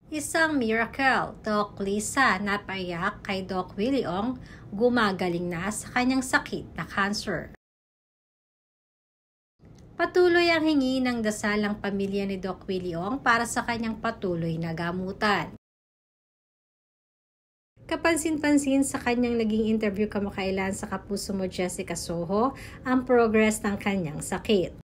Isang miracle, Doc Lisa napayak kay Doc Willie Ong, gumagaling na sa kanyang sakit na cancer. Patuloy ang hingi ng dasal ng pamilya ni Doc Willie Ong para sa kanyang patuloy na gamutan. Kapansin-pansin sa kanyang naging interview kamakailan sa kapuso mo Jessica Soho ang progress ng kanyang sakit.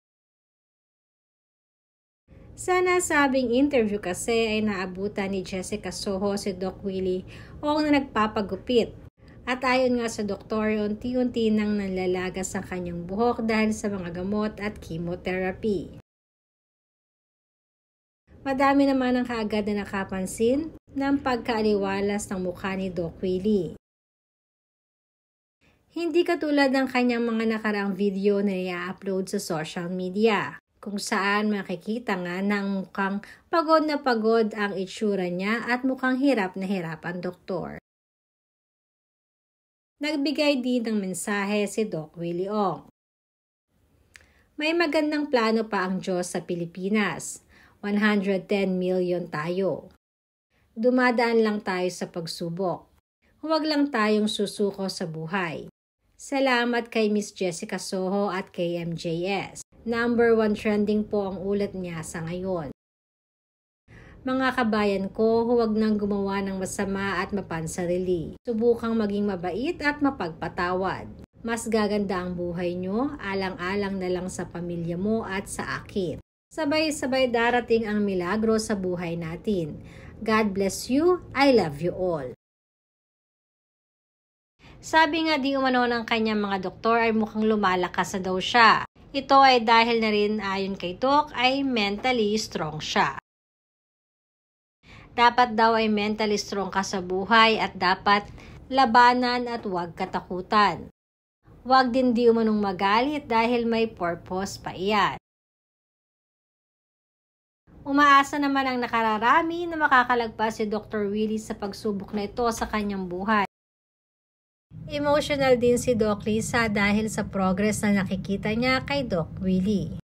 Sa nasabing interview kasi ay naabutan ni Jessica Soho si Doc Willie Ong na nagpapagupit. At ayon nga sa doktor, unti-unti nang nanlalagas ang kanyang buhok dahil sa mga gamot at chemotherapy. Madami naman ang kaagad na nakapansin ng pagkaaliwalas ng mukha ni Doc Willie. Hindi katulad ng kanyang mga nakaraang video na i-upload sa social media, kung saan makikita nga na ang mukhang pagod na pagod ang itsura niya at mukhang hirap na hirap ang doktor. Nagbigay din ng mensahe si Doc Willie Ong. May magandang plano pa ang Diyos sa Pilipinas. 110 million tayo. Dumadaan lang tayo sa pagsubok. Huwag lang tayong susuko sa buhay. Salamat kay Miss Jessica Soho at kay MJS. Number 1 trending po ang ulat niya sa ngayon. Mga kabayan ko, huwag nang gumawa ng masama at mapansarili. Subukang maging mabait at mapagpatawad. Mas gaganda ang buhay nyo, alang-alang na lang sa pamilya mo at sa akin. Sabay-sabay darating ang milagro sa buhay natin. God bless you, I love you all. Sabi nga di umano ng kanyang mga doktor ay mukhang lumalakas na daw siya. Ito ay dahil na rin ayon kay Doc ay mentally strong siya. Dapat daw ay mentally strong ka sa buhay at dapat labanan at huwag katakutan. Huwag din di umanong magalit dahil may purpose pa iyan. Umaasa naman ang nakararami na makakalagpas si Dr. Willie sa pagsubok na ito sa kanyang buhay. Emotional din si Doc Lisa dahil sa progress na nakikita niya kay Doc Willie.